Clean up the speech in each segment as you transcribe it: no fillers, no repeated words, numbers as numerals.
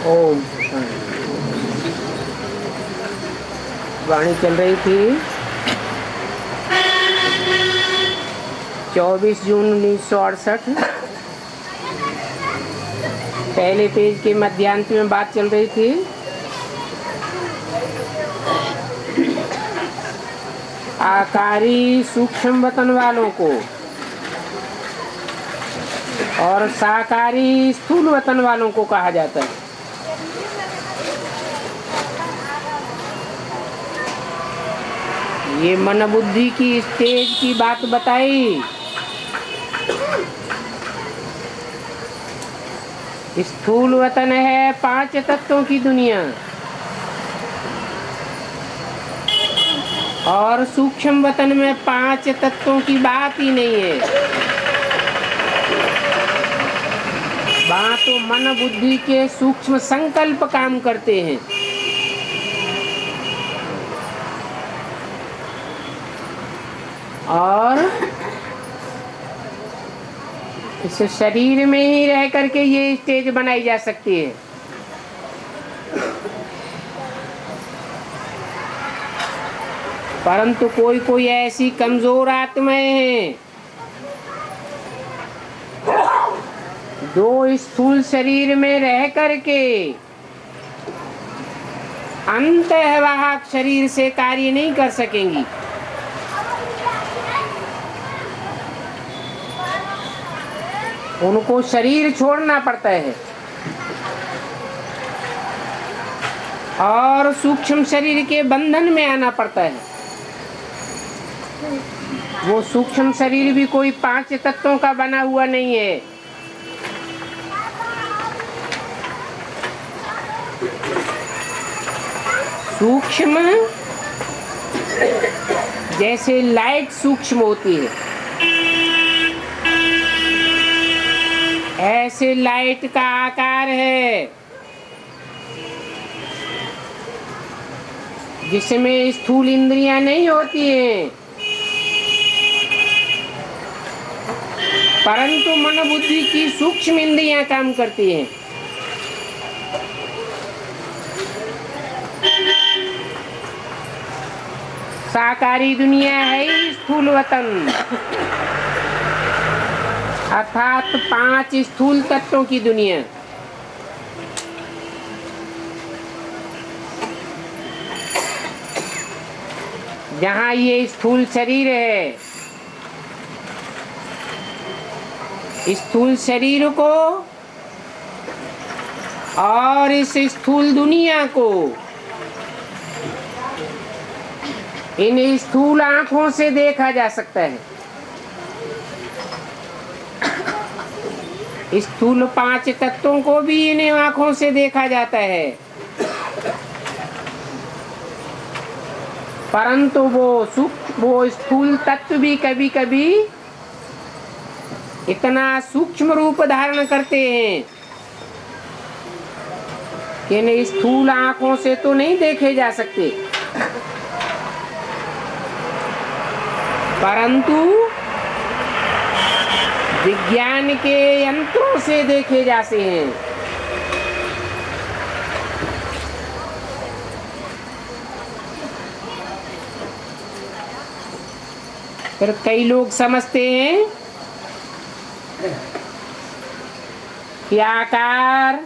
ओम वाणी चल रही थी 24 जून 1968। पहले पेज के मध्यांत में बात चल रही थी आकारी सूक्ष्म वतन वालों को और साकारी स्थूल वतन वालों को कहा जाता है। ये मन बुद्धि की स्टेज की बात बताई। स्थूल वतन है 5 तत्वों की दुनिया और सूक्ष्म वतन में 5 तत्वों की बात ही नहीं है। वहाँ तो मन बुद्धि के सूक्ष्म संकल्प काम करते हैं। और इस शरीर में ही रह करके ये स्टेज बनाई जा सकती है। परंतु कोई कोई ऐसी कमजोर आत्माएं हैं दो स्थूल शरीर में रह करके अंतःवाहक शरीर से कार्य नहीं कर सकेंगी। उनको शरीर छोड़ना पड़ता है और सूक्ष्म शरीर के बंधन में आना पड़ता है। वो सूक्ष्म शरीर भी कोई 5 तत्वों का बना हुआ नहीं है। सूक्ष्म जैसे लाइट सूक्ष्म होती है, ऐसे लाइट का आकार है जिसमें स्थूल इंद्रियां नहीं होती हैं, परंतु मन बुद्धि की सूक्ष्म इंद्रियां काम करती हैं। साकारी दुनिया है ही स्थूल वतन, अर्थात 5 स्थूल तत्वों की दुनिया। जहाँ ये स्थूल शरीर है, स्थूल शरीर को और इस स्थूल दुनिया को इन स्थूल आंखों से देखा जा सकता है। स्थूल 5 तत्वों को भी इन आंखों से देखा जाता है, परंतु वो स्थूल तत्व भी कभी कभी इतना सूक्ष्म रूप धारण करते हैं कि इन स्थूल आंखों से तो नहीं देखे जा सकते, परंतु विज्ञान के यंत्रों से देखे जाते हैं। फिर कई लोग समझते हैं कि आकार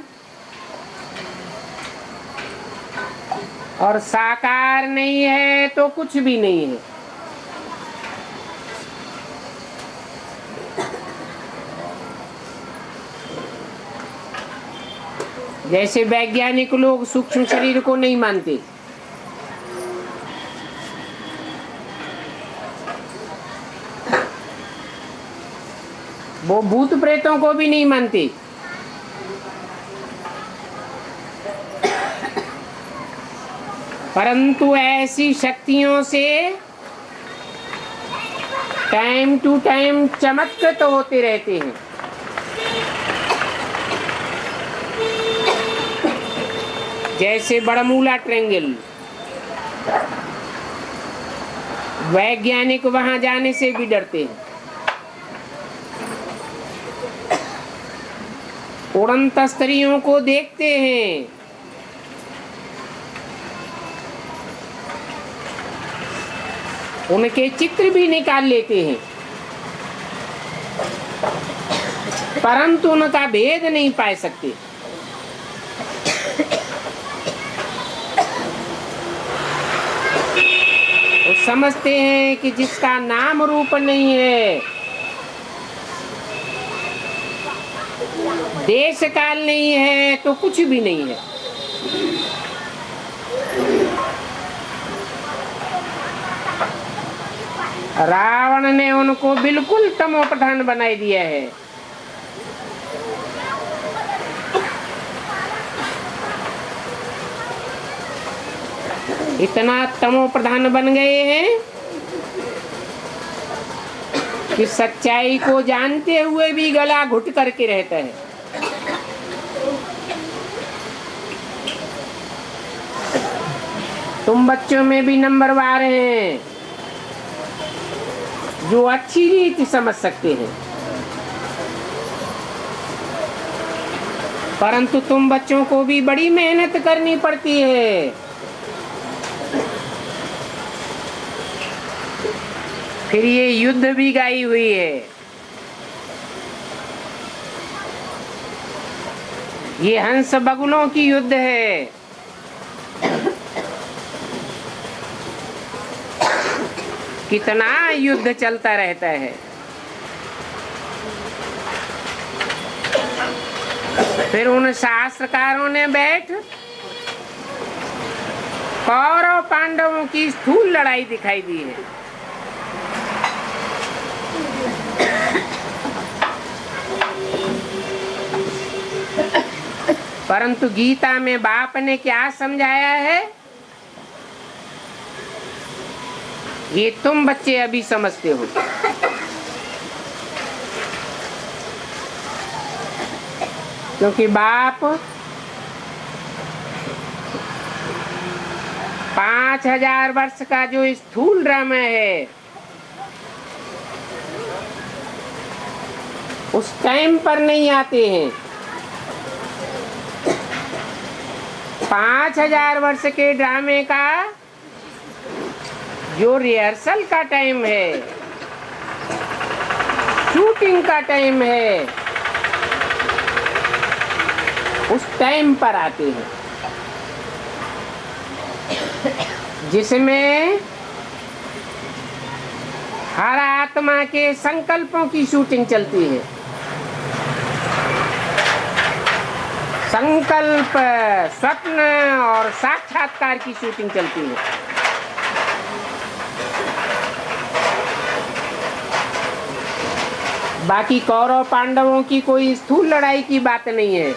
और साकार नहीं है तो कुछ भी नहीं है। जैसे वैज्ञानिक लोग सूक्ष्म शरीर को नहीं मानते, वो भूत प्रेतों को भी नहीं मानते, परंतु ऐसी शक्तियों से टाइम टू टाइम चमत्कृत होते रहते हैं। जैसे बड़मूला ट्रायंगल, वैज्ञानिक वहां जाने से भी डरते हैं। उड़न तस्करियों को देखते हैं, उनके चित्र भी निकाल लेते हैं, परंतु उनका भेद नहीं पा सकते। वो समझते हैं कि जिसका नाम रूप नहीं है, देश काल नहीं है, तो कुछ भी नहीं है। रावण ने उनको बिल्कुल तमोप्रधान बना दिया है। इतना तमोप्रधान बन गए हैं कि सच्चाई को जानते हुए भी गला घुट करके रहता है। तुम बच्चों में भी नंबरवार हैं जो अच्छी रीति समझ सकते हैं, परंतु तुम बच्चों को भी बड़ी मेहनत करनी पड़ती है। फिर ये युद्ध भी गाई हुई है। ये हंस बगुलों की युद्ध है। कितना युद्ध चलता रहता है। फिर उन शास्त्रकारों ने बैठ कौरव पांडवों की स्थूल लड़ाई दिखाई दी है। परंतु गीता में बाप ने क्या समझाया है, ये तुम बच्चे अभी समझते हो। क्योंकि बाप 5000 वर्ष का जो स्थूल ड्रामा है, उस टाइम पर नहीं आते हैं। 5000 वर्ष के ड्रामे का जो रिहर्सल का टाइम है, शूटिंग का टाइम है, उस टाइम पर आते हैं, जिसमें हर आत्मा के संकल्पों की शूटिंग चलती है। संकल्प, स्वप्न और साक्षात्कार की शूटिंग चलती है। बाकी कौरव पांडवों की कोई स्थूल लड़ाई की बात नहीं है,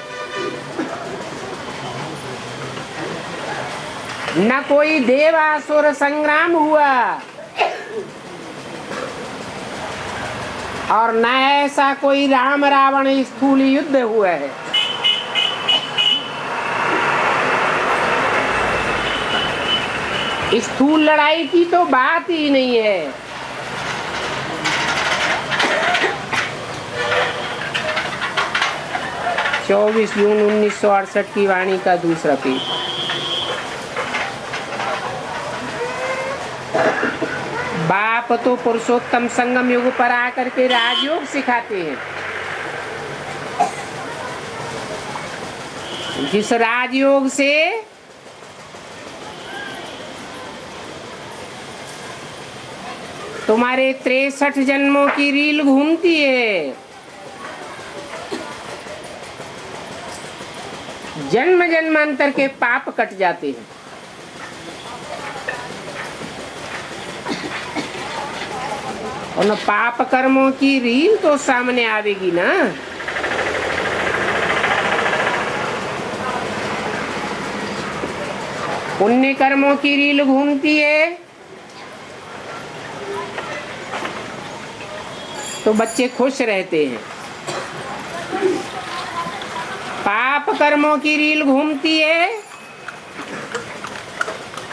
न कोई देवासुर संग्राम हुआ, और न ऐसा कोई राम रावण स्थूल युद्ध हुआ है। स्थूल लड़ाई की तो बात ही नहीं है। चौबीस जून 1968 की वाणी का दूसरा पेज। बाप तो पुरुषोत्तम संगम युग पर आकर के राजयोग सिखाते हैं। जिस राजयोग से तुम्हारे 63 जन्मों की रील घूमती है, जन्म जन्मांतर के पाप कट जाते हैं। उन पाप कर्मों की रील तो सामने आवेगी ना। पुण्य कर्मों की रील घूमती है तो बच्चे खुश रहते हैं। पाप कर्मों की रील घूमती है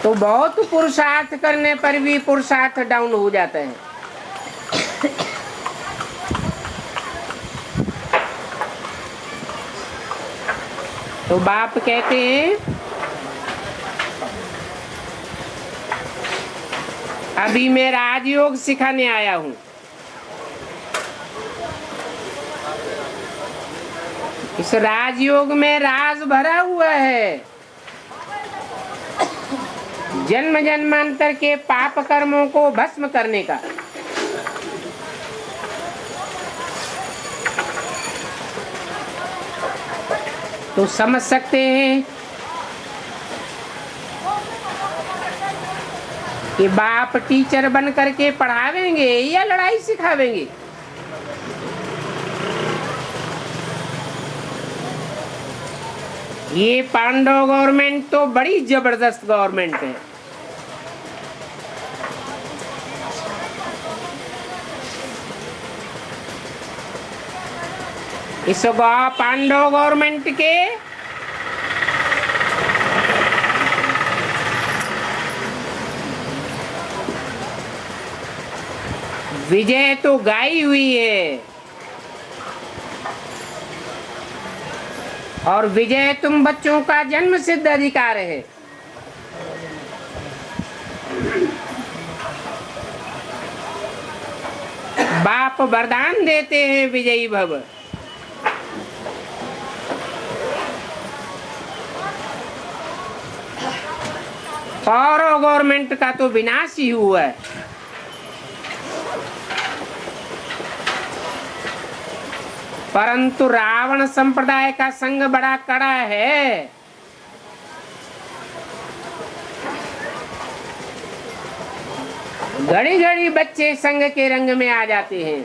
तो बहुत पुरुषार्थ करने पर भी पुरुषार्थ डाउन हो जाता है। तो बाप कहते हैं अभी मैं राजयोग सिखाने आया हूं। इस राजयोग में राज भरा हुआ है, जन्म जन्मांतर के पाप कर्मों को भस्म करने का। तो समझ सकते हैं कि बाप टीचर बन करके पढ़ावेंगे या लड़ाई सिखावेंगे। ये पांडव गवर्नमेंट तो बड़ी जबरदस्त गवर्नमेंट है। इस पांडव गवर्नमेंट के विजय तो गाई हुई है, और विजय तुम बच्चों का जन्म सिद्ध अधिकार है। बाप वरदान देते हैं विजयी भव। कौरव गवर्नमेंट का तो विनाश ही हुआ है। परंतु रावण संप्रदाय का संग बड़ा कड़ा है। घड़ी घड़ी बच्चे संग के रंग में आ जाते हैं।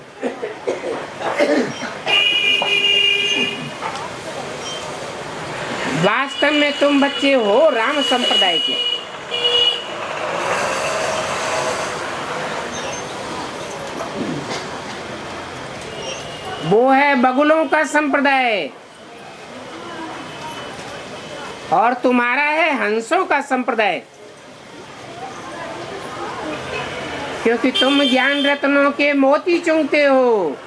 वास्तव में तुम बच्चे हो राम संप्रदाय के। वो है बगुलों का संप्रदाय, और तुम्हारा है हंसों का संप्रदाय। क्योंकि तुम ज्ञान रत्नों के मोती चुनते हो,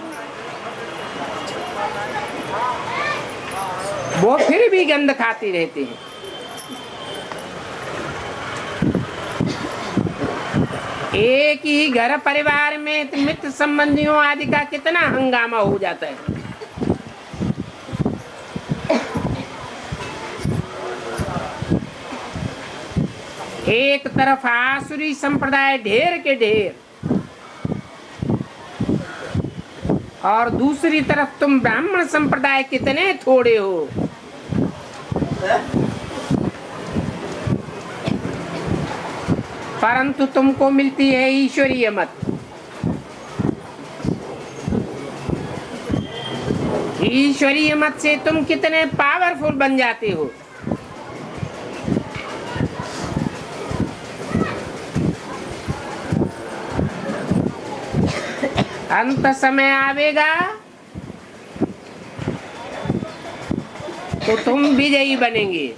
वो फिर भी गंध खाते रहते हैं। एक ही घर परिवार में मित्र संबंधियों आदि का कितना हंगामा हो जाता है। एक तरफ आसुरी संप्रदाय ढेर के ढेर, और दूसरी तरफ तुम ब्राह्मण संप्रदाय कितने थोड़े हो। परंतु तुमको मिलती है ईश्वरीय मत। ईश्वरीय मत से तुम कितने पावरफुल बन जाते हो। अंत समय आवेगा तो तुम विजयी बनेंगे।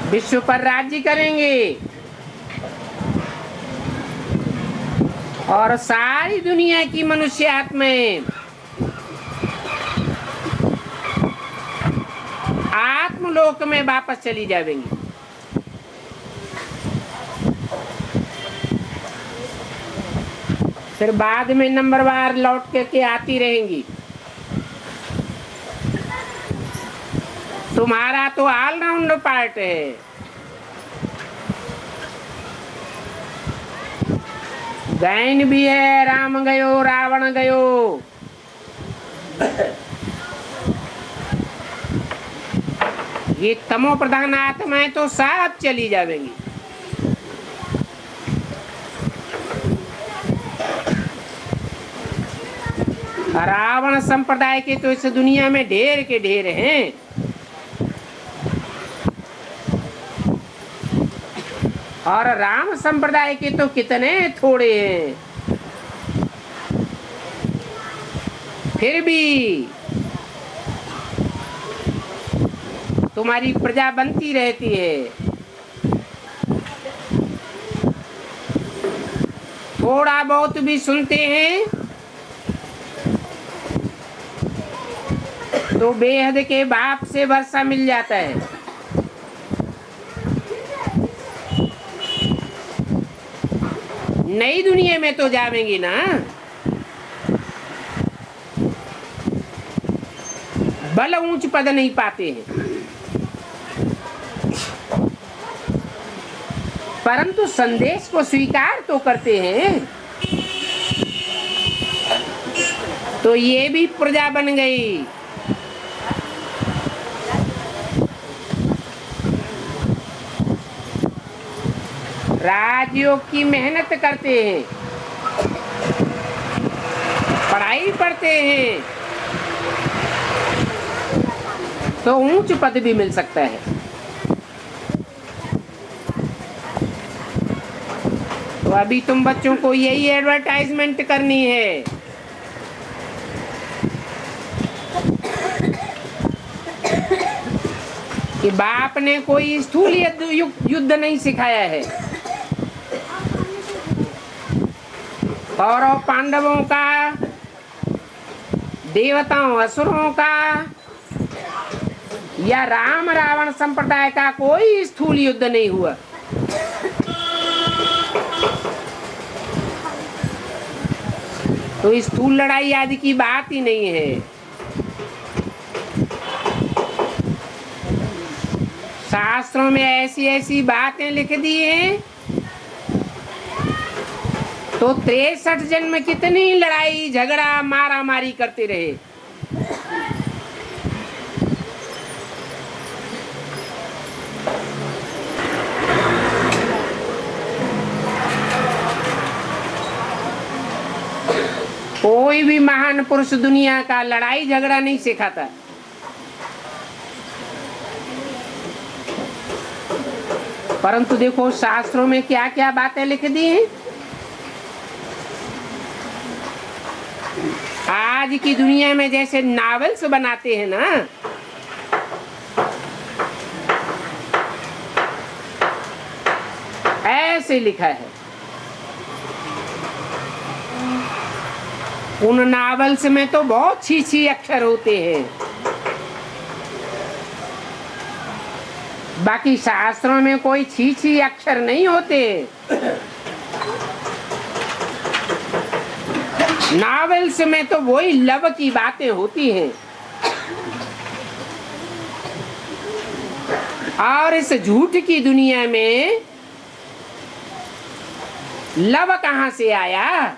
विश्व पर राज्य करेंगे और सारी दुनिया की मनुष्य आत्माएं आत्मलोक में वापस चली जाएंगी। फिर बाद में नंबरवार लौट करके आती रहेंगी। तुम्हारा तो ऑलराउंड पार्ट है। गायन भी है, राम गयो रावण गयो। ये तमो प्रधान आत्माएं तो सब चली जाएंगी। रावण संप्रदाय के तो इस दुनिया में ढेर के ढेर हैं। और राम संप्रदाय के तो कितने थोड़े हैं। फिर भी तुम्हारी प्रजा बनती रहती है। थोड़ा बहुत भी सुनते हैं तो बेहद के बाप से वर्षा मिल जाता है। नई दुनिया में तो जावेंगी ना, बल ऊंच पद नहीं पाते हैं, परंतु संदेश को स्वीकार तो करते हैं। तो ये भी प्रजा बन गई। राजयोग की मेहनत करते हैं, पढ़ाई पढ़ते हैं, तो ऊंच पद भी मिल सकता है। तो अभी तुम बच्चों को यही एडवर्टाइजमेंट करनी है कि बाप ने कोई स्थूल युद्ध नहीं सिखाया है। कौरव पांडवों का, देवताओं असुरों का, या राम रावण संप्रदाय का कोई स्थूल युद्ध नहीं हुआ। तो स्थूल लड़ाई आदि की बात ही नहीं है। शास्त्रों में ऐसी ऐसी बातें लिख दी हैं, तो 63 जन्म कितनी लड़ाई झगड़ा मारा मारी करते रहे। कोई भी महान पुरुष दुनिया का लड़ाई झगड़ा नहीं सिखाता। परंतु देखो शास्त्रों में क्या क्या बातें लिख दी हैं। आज की दुनिया में जैसे नॉवेल्स बनाते हैं ना, ऐसे लिखा है। उन नॉवेल्स में तो बहुत छी अक्षर होते हैं, बाकी शास्त्रों में कोई छी अक्षर नहीं होते। नॉवेल्स में तो वही लव की बातें होती हैं। और इस झूठ की दुनिया में लव कहां से आया?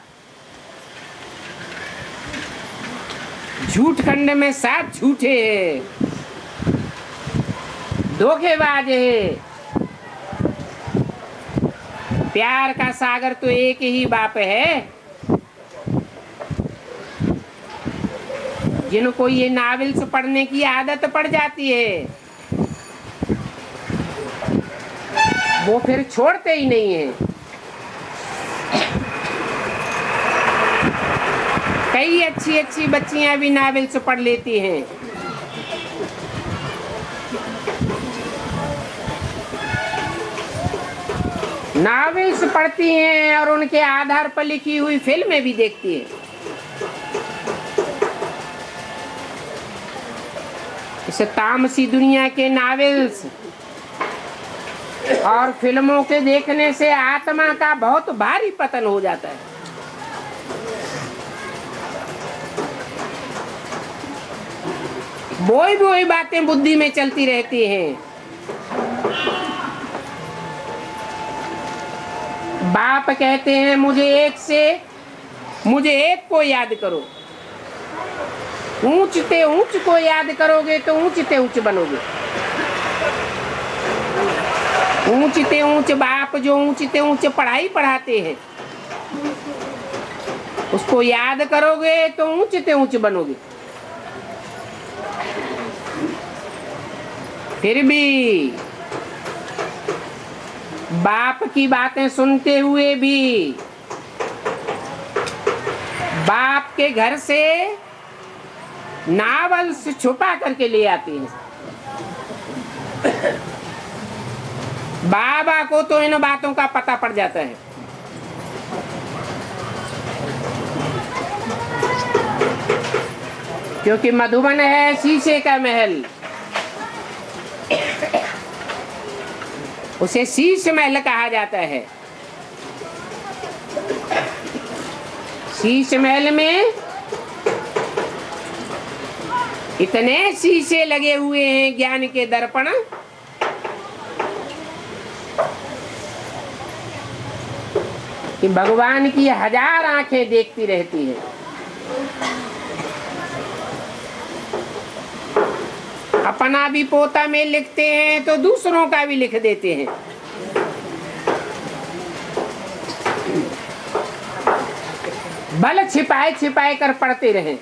झूठ खंड में साथ झूठे हैं, धोखेबाज है। प्यार का सागर तो एक ही बाप है। जिनको ये नॉवेल्स पढ़ने की आदत पड़ जाती है, वो फिर छोड़ते ही नहीं है। कई अच्छी अच्छी बच्चियां भी नॉवेल्स पढ़ लेती हैं। नॉवेल्स पढ़ती हैं और उनके आधार पर लिखी हुई फिल्में भी देखती हैं। इस तामसी दुनिया के नॉवेल्स और फिल्मों के देखने से आत्मा का बहुत भारी पतन हो जाता है। वही बातें बुद्धि में चलती रहती हैं। बाप कहते हैं मुझे एक को याद करो। ऊंचते ऊंच को याद करोगे तो ऊंचते ऊंच बनोगे। ऊंचते ऊंच बाप जो ऊंचते ऊंच पढ़ाई पढ़ाते हैं, उसको याद करोगे तो ऊंचते ऊंच बनोगे। फिर भी बाप की बातें सुनते हुए भी बाप के घर से नॉवेल्स छुपा करके ले आते हैं। बाबा को तो इन बातों का पता पड़ जाता है। क्योंकि मधुबन है शीशे का महल, उसे शीश महल कहा जाता है। शीश महल में इतने शीशे लगे हुए हैं, ज्ञान के दर्पण, कि भगवान की 1000 आंखें देखती रहती हैं। अपना भी पोता में लिखते हैं तो दूसरों का भी लिख देते हैं। भले छिपाए छिपाए कर पढ़ते रहें।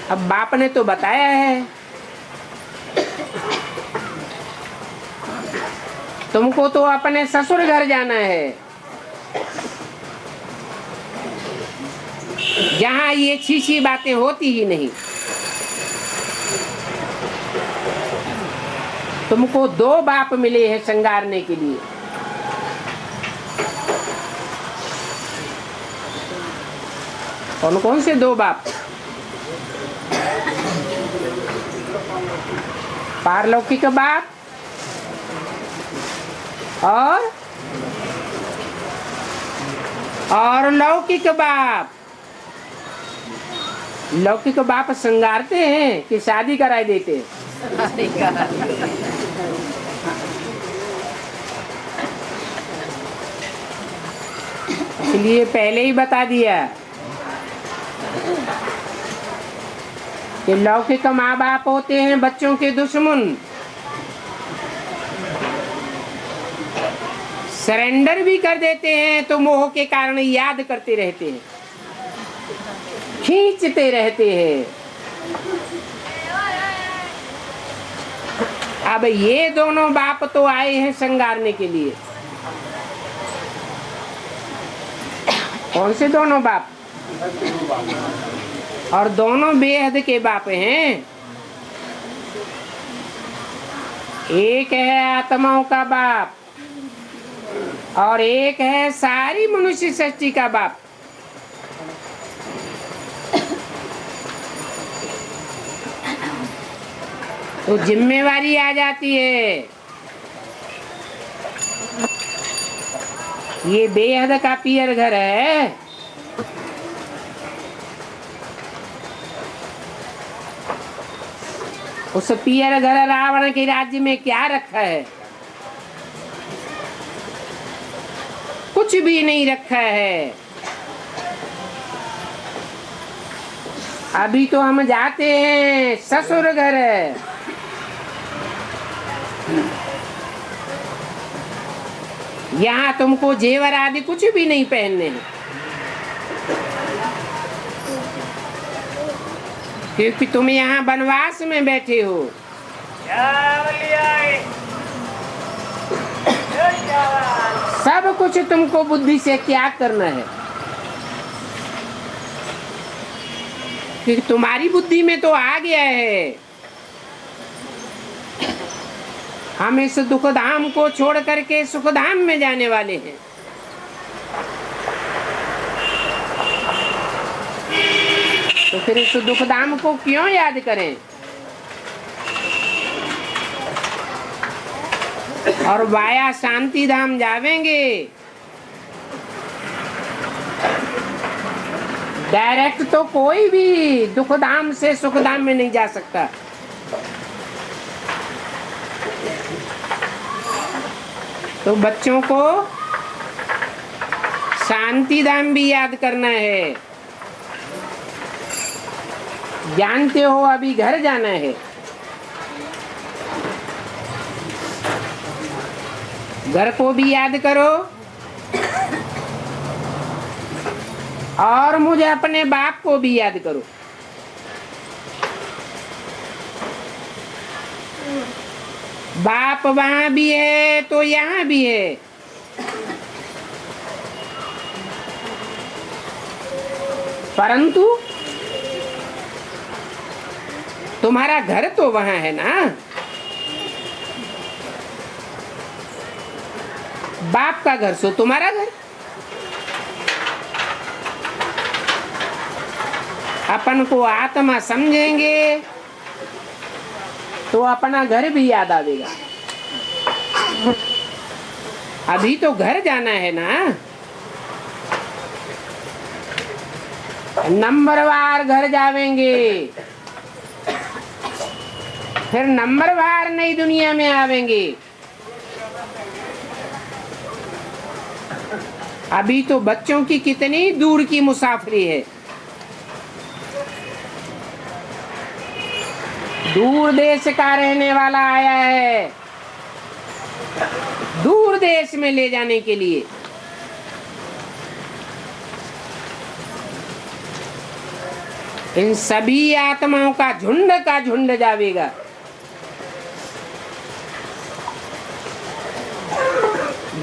अब बाप ने तो बताया है, तुमको तो अपने ससुर घर जाना है, जहां ये छीछी बातें होती ही नहीं। तुमको 2 बाप मिले हैं संगारने के लिए। कौन कौन से 2 बाप? पारलौकिक बाप और लौकिक बाप। लौकिक बाप संगारते हैं कि शादी कराई देते हैं? इसलिए पहले ही बता दिया कि लौकिक माँ बाप होते हैं बच्चों के दुश्मन। सरेंडर भी कर देते हैं तो मोह के कारण याद करते रहते हैं, खींचते रहते हैं। अब ये दोनों बाप तो आए हैं संगारने के लिए। कौन से दोनों बाप? और दोनों बेहद के बाप हैं। एक है आत्माओं का बाप और एक है सारी मनुष्य सृष्टि का बाप। तो जिम्मेवारी आ जाती है। ये बेहद का पियर घर है। उस पियर घर रावण के राज्य में क्या रखा है? कुछ भी नहीं रखा है। अभी तो हम जाते हैं ससुर घर। यहाँ तुमको जेवर आदि कुछ भी नहीं पहनने हैं, क्योंकि तुम यहाँ वनवास में बैठे हो। सब कुछ तुमको बुद्धि से त्याग करना है, क्योंकि तुम्हारी बुद्धि में तो आ गया है हम इस दुख धाम को छोड़ करके सुख धाम में जाने वाले हैं। तो फिर इस दुख धाम को क्यों याद करें? और वाया शांति धाम जावेंगे। डायरेक्ट तो कोई भी दुख धाम से सुख धाम में नहीं जा सकता। तो बच्चों को शांति धाम भी याद करना है। जानते हो अभी घर जाना है। घर को भी याद करो और मुझे अपने बाप को भी याद करो। बाप वहां भी है तो यहाँ भी है। परंतु तुम्हारा घर तो वहां है ना। बाप का घर सो तुम्हारा घर। अपन को आत्मा समझेंगे तो अपना घर भी याद आवेगा। अभी तो घर जाना है ना, नंबरवार घर जावेंगे, फिर नंबरवार नई दुनिया में आवेंगे। अभी तो बच्चों की कितनी दूर की मुसाफरी है। दूर देश का रहने वाला आया है दूर देश में ले जाने के लिए। इन सभी आत्माओं का झुंड जावेगा।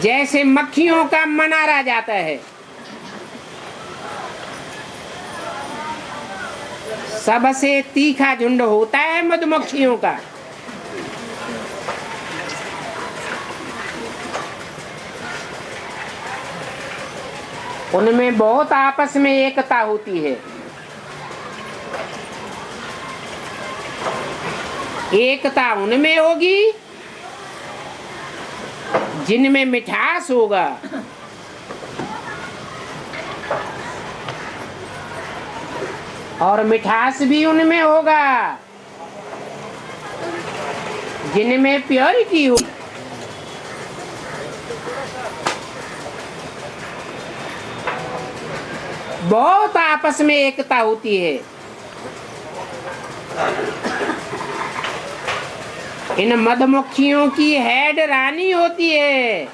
जैसे मक्खियों का मनारा जाता है, सबसे तीखा झुंड होता है मधुमक्खियों का। उनमें बहुत आपस में एकता होती है। एकता उनमें होगी जिनमें मिठास होगा, और मिठास भी उनमें होगा जिनमें प्योरिटी हो। बहुत आपस में एकता होती है। इन मधुमक्खियों की हेड रानी होती है।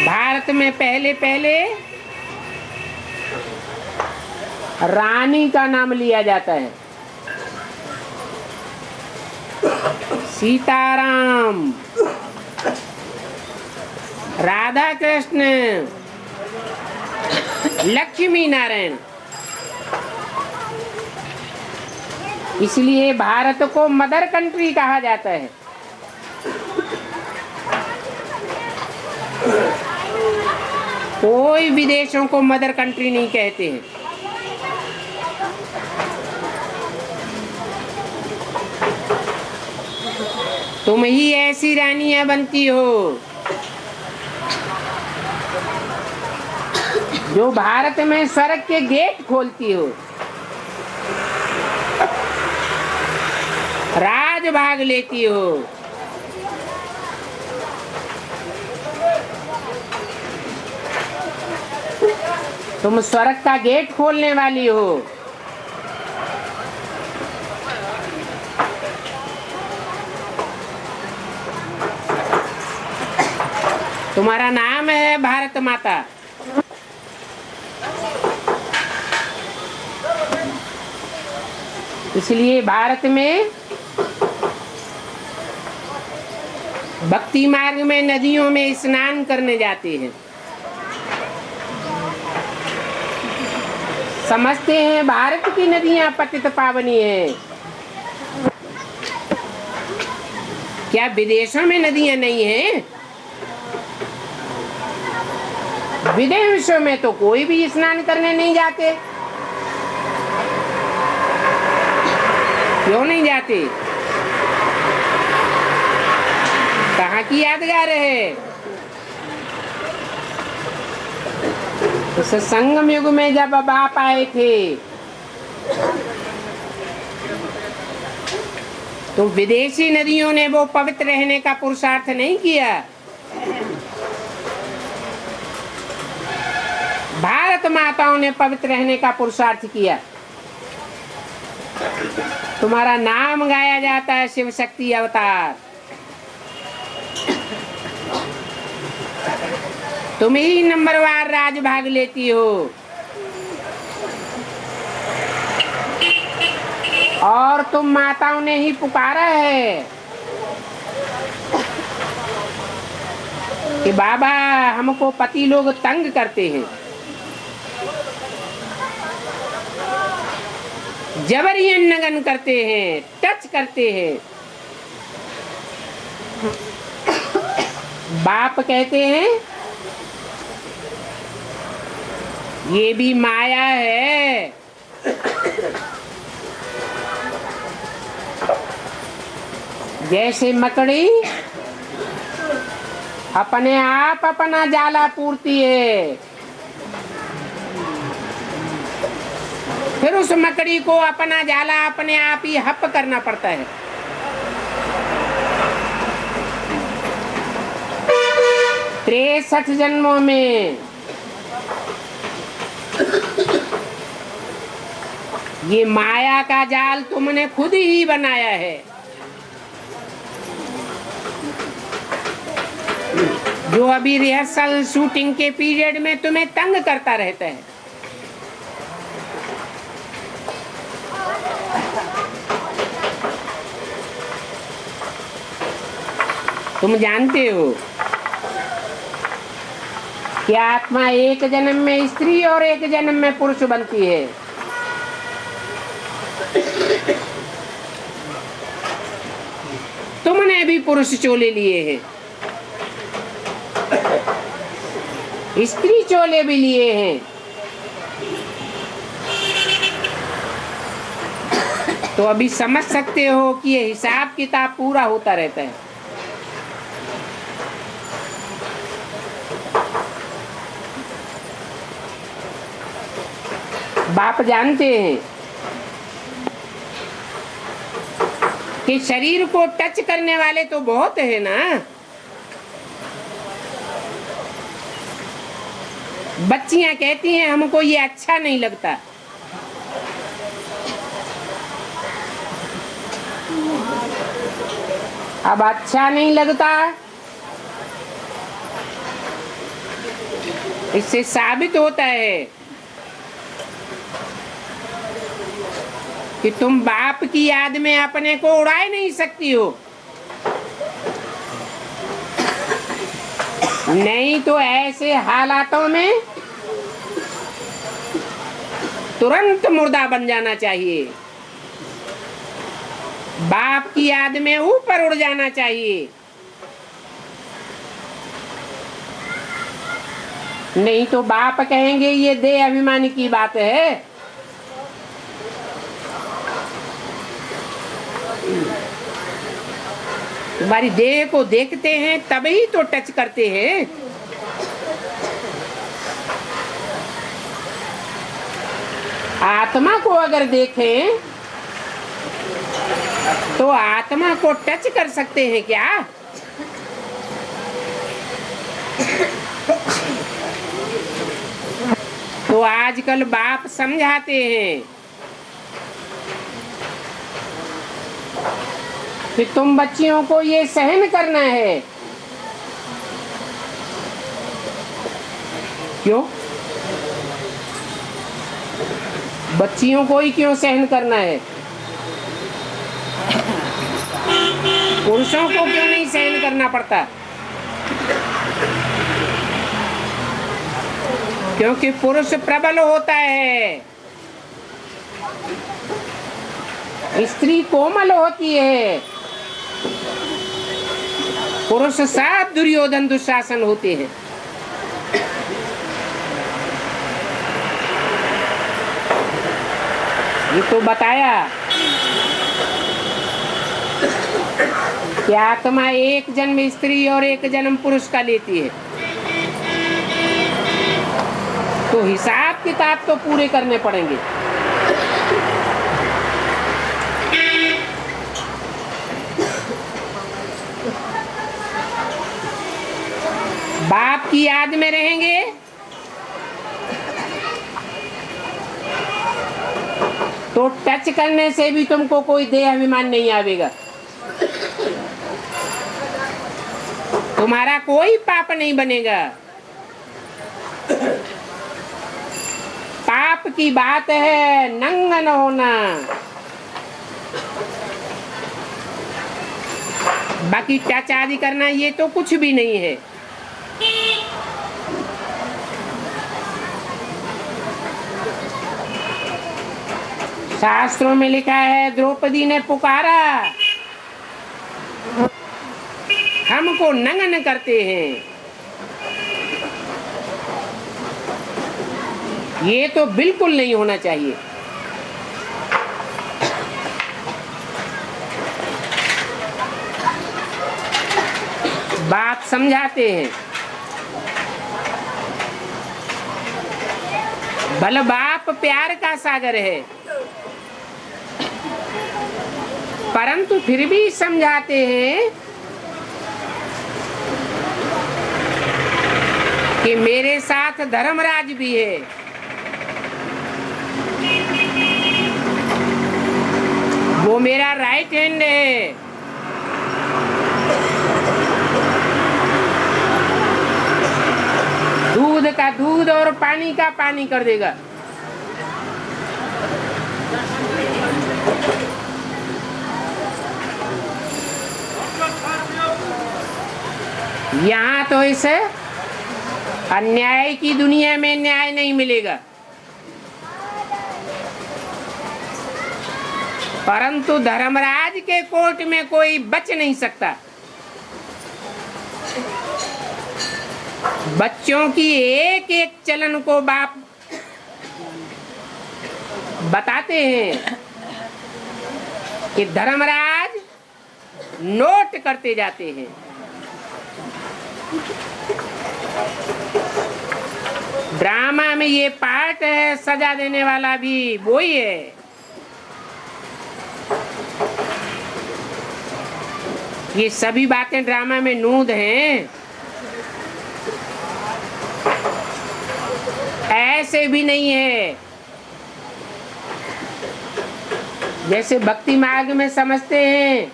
भारत में पहले पहले रानी का नाम लिया जाता है। सीताराम, राधा कृष्ण, लक्ष्मी नारायण। इसलिए भारत को मदर कंट्री कहा जाता है। कोई विदेशों को मदर कंट्री नहीं कहते हैं। तुम ही ऐसी रानियां बनती हो जो भारत में स्वर्ग के गेट खोलती हो, राज भाग लेती हो। तुम स्वर्ग का गेट खोलने वाली हो। तुम्हारा नाम है भारत माता। इसलिए भारत में भक्ति मार्ग में नदियों में स्नान करने जाते हैं। समझते हैं भारत की नदियां पतित पावनी है। क्या विदेशों में नदियां नहीं हैं? विदेशों में तो कोई भी स्नान करने नहीं जाते। क्यों नहीं जाते? कहाँ की यादगार है? उस संगम युग में जब बाप आए थे तो विदेशी नदियों ने वो पवित्र रहने का पुरुषार्थ नहीं किया। भारत माताओं ने पवित्र रहने का पुरुषार्थ किया। तुम्हारा नाम गाया जाता है शिव शक्ति अवतार। तुम ही नंबरवार राज भाग लेती हो। और तुम माताओं ने ही पुकारा है कि बाबा हमको पति लोग तंग करते हैं, जबरियन नगन करते हैं, टच करते हैं। बाप कहते हैं ये भी माया है। जैसे मकड़ी अपने आप अपना जाला पूरती है, फिर उस मकड़ी को अपना जाला अपने आप ही हप करना पड़ता है। 63 जन्मों में ये माया का जाल तुमने खुद ही बनाया है। जो अभी रिहर्सल शूटिंग के पीरियड में तुम्हें तंग करता रहता है। तुम जानते हो कि आत्मा एक जन्म में स्त्री और एक जन्म में पुरुष बनती है। तुमने भी पुरुष चोले लिए हैं, स्त्री चोले भी लिए हैं। तो अभी समझ सकते हो कि ये हिसाब किताब पूरा होता रहता है। बाप जानते हैं कि शरीर को टच करने वाले तो बहुत है ना। बच्चियां कहती हैं हमको ये अच्छा नहीं लगता। अब अच्छा नहीं लगता, इससे साबित होता है कि तुम बाप की याद में अपने को उड़ाए नहीं सकती हो। नहीं तो ऐसे हालातों में तुरंत मुर्दा बन जाना चाहिए, बाप की याद में ऊपर उड़ जाना चाहिए। नहीं तो बाप कहेंगे ये देह अभिमानी की बात है। तुम्हारी देह को देखते हैं तभी तो टच करते हैं। आत्मा को अगर देखें तो आत्मा को टच कर सकते हैं क्या? तो आजकल बाप समझाते हैं कि तुम बच्चियों को ये सहन करना है। क्यों? बच्चियों को ही क्यों सहन करना है? पुरुषों को क्यों नहीं सहन करना पड़ता? क्योंकि पुरुष प्रबल होता है, स्त्री कोमल होती है। पुरुष सब दुर्योधन दुशासन होते हैं। ये तो बताया कि आत्मा एक जन्म स्त्री और एक जन्म पुरुष का लेती है। तो हिसाब किताब तो पूरे करने पड़ेंगे। बाप की याद में रहेंगे तो टच करने से भी तुमको कोई देह अभिमान नहीं आवेगा। तुम्हारा कोई पाप नहीं बनेगा। पाप की बात है नंग न होना। बाकी टच आदि करना ये तो कुछ भी नहीं है। शास्त्रों में लिखा है द्रौपदी ने पुकारा धर्म को नंगन करते हैं। ये तो बिल्कुल नहीं होना चाहिए। बाप समझाते हैं, भले बाप प्यार का सागर है, परंतु फिर भी समझाते हैं कि मेरे साथ धर्मराज भी है। वो मेरा राइट हैंड है। दूध का दूध और पानी का पानी कर देगा। यहाँ तो इसे अन्याय की दुनिया में न्याय नहीं मिलेगा, परंतु धर्मराज के कोर्ट में कोई बच नहीं सकता। बच्चों की एक एक चलन को बाप बताते हैं कि धर्मराज नोट करते जाते हैं। ड्रामा में ये पार्ट है, सजा देने वाला भी वही है। ये सभी बातें ड्रामा में नूद हैं। ऐसे भी नहीं है जैसे भक्ति मार्ग में समझते हैं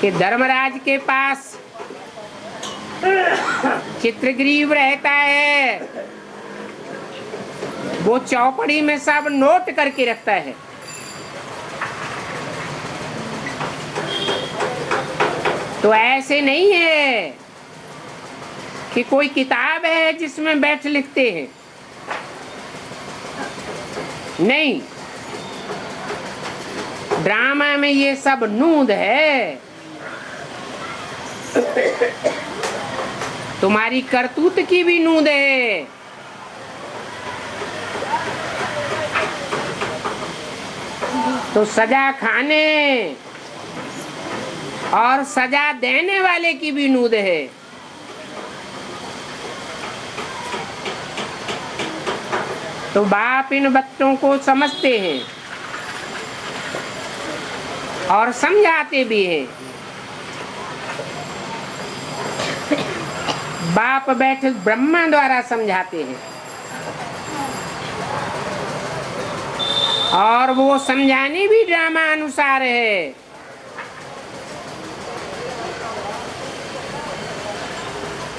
कि धर्मराज के पास चित्रग्रीव रहता है, वो चौपड़ी में सब नोट करके रखता है। तो ऐसे नहीं है कि कोई किताब है जिसमें बैठ लिखते हैं, नहीं। ड्रामा में ये सब नूद है। तुम्हारी करतूत की भी नूद है। तो सजा खाने और सजा देने वाले की भी नूद है। तो बाप इन बच्चों को समझते हैं और समझाते भी हैं। बाप बैठे ब्रह्मा द्वारा समझाते हैं और वो समझाने भी ड्रामा अनुसार है।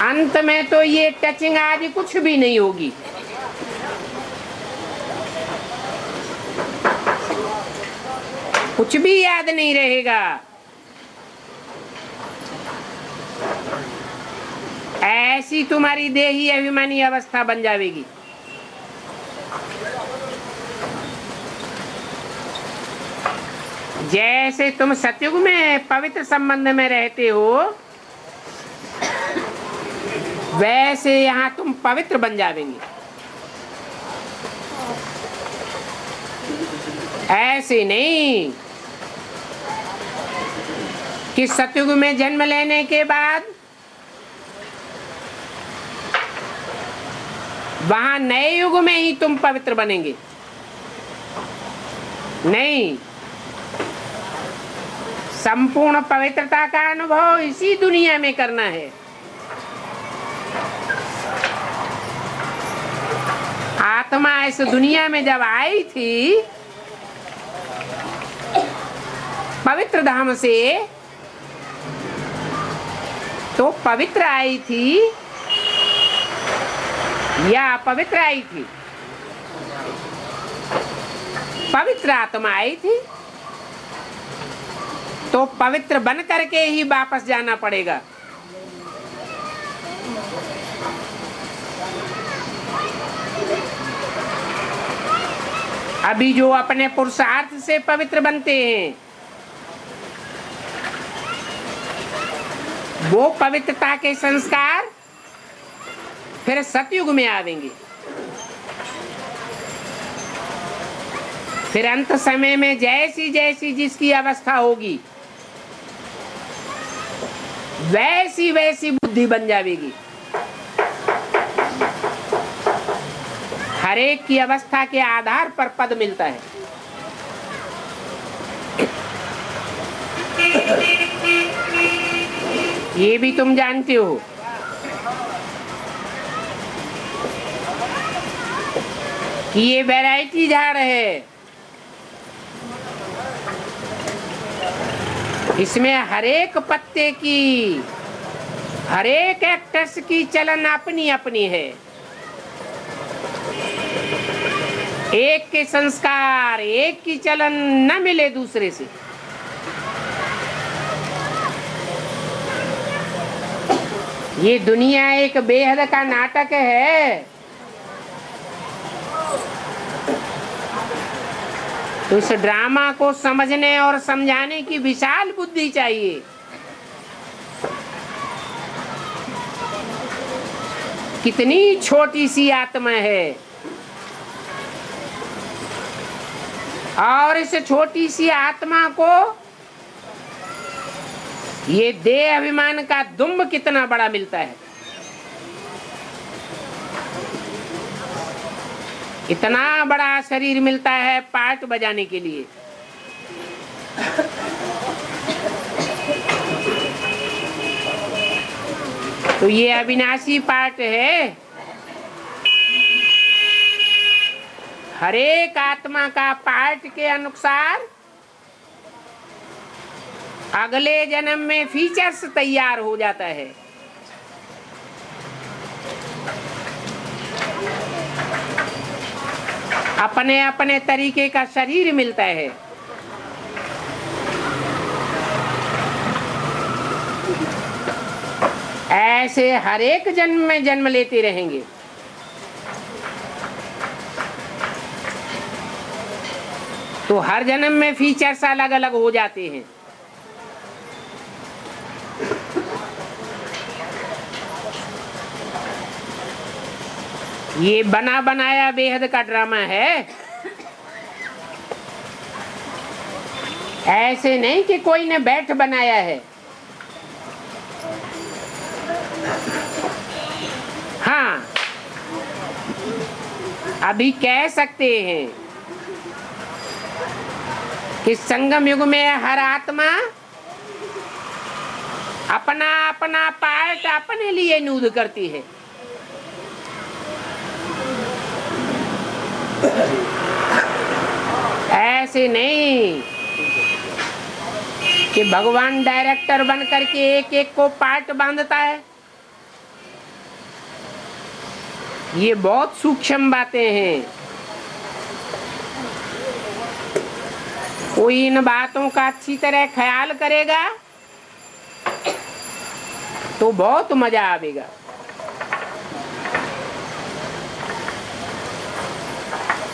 अंत में तो ये टचिंग आदि कुछ भी नहीं होगी। कुछ भी याद नहीं रहेगा। ऐसी तुम्हारी देही अभिमानी अवस्था बन जाएगी। जैसे तुम सतयुग में पवित्र संबंध में रहते हो, वैसे यहाँ तुम पवित्र बन जाएंगे। ऐसे नहीं कि सतयुग में जन्म लेने के बाद वहां नए युग में ही तुम पवित्र बनेंगे। नहीं, संपूर्ण पवित्रता का अनुभव इसी दुनिया में करना है। आत्मा इस दुनिया में जब आई थी पवित्र धाम से, तो पवित्र आई थी या पवित्र आई थी? पवित्र आत्मा आई थी, तो पवित्र बन करके ही वापस जाना पड़ेगा। अभी जो अपने पुरुषार्थ से पवित्र बनते हैं, वो पवित्रता के संस्कार फिर सतयुग में आवेंगे। फिर अंत समय में जैसी जैसी जिसकी अवस्था होगी वैसी वैसी बुद्धि बन जाएगी। हर एक की अवस्था के आधार पर पद मिलता है। ये भी तुम जानते हो कि ये वैरायटी झाड़ है, इसमें हर एक पत्ते की, हर एक एक्टस की चलन अपनी अपनी है। एक के संस्कार, एक की चलन न मिले दूसरे से। ये दुनिया एक बेहद का नाटक है। तो इस ड्रामा को समझने और समझाने की विशाल बुद्धि चाहिए। कितनी छोटी सी आत्मा है और इस छोटी सी आत्मा को ये देह अभिमान का दुम्ब कितना बड़ा मिलता है। इतना बड़ा शरीर मिलता है पार्ट बजाने के लिए। तो ये अविनाशी पार्ट है। हर एक आत्मा का पार्ट के अनुसार अगले जन्म में फीचर्स तैयार हो जाता है। अपने अपने तरीके का शरीर मिलता है। ऐसे हर एक जन्म में जन्म लेते रहेंगे। तो हर जन्म में फीचर्स अलग अलग हो जाते हैं। ये बना बनाया बेहद का ड्रामा है। ऐसे नहीं कि कोई ने बैठ बनाया है। हाँ, अभी कह सकते हैं कि संगम युग में हर आत्मा अपना अपना पार्ट अपने लिए नूद करती है। ऐसे नहीं कि भगवान डायरेक्टर बन करके एक एक को पार्ट बांधता है। ये बहुत सूक्ष्म बातें हैं। कोई इन बातों का अच्छी तरह ख्याल करेगा तो बहुत मजा आएगा।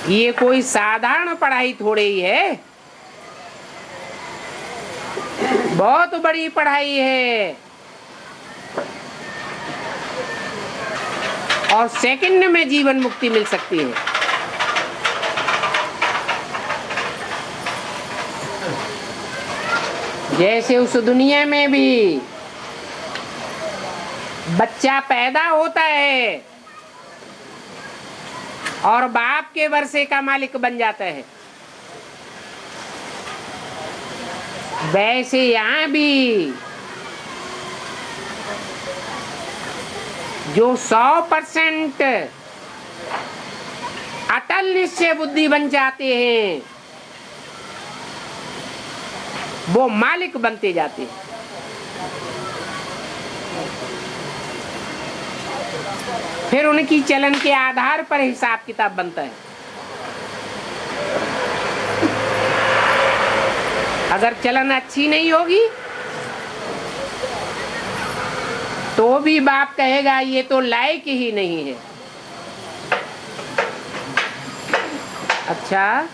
ये कोई साधारण पढ़ाई थोड़ी ही है, बहुत बड़ी पढ़ाई है। और सेकंड में जीवन मुक्ति मिल सकती है। जैसे उस दुनिया में भी बच्चा पैदा होता है और बाप के वर्षे का मालिक बन जाता है, वैसे यहाँ भी जो 100% अटल निश्चय बुद्धि बन जाते हैं वो मालिक बनते जाते हैं। फिर उनकी चलन के आधार पर हिसाब किताब बनता है। अगर चलन अच्छी नहीं होगी तो भी बाप कहेगा ये तो लायक ही नहीं है। अच्छा,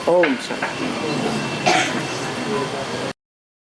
ओम शांति।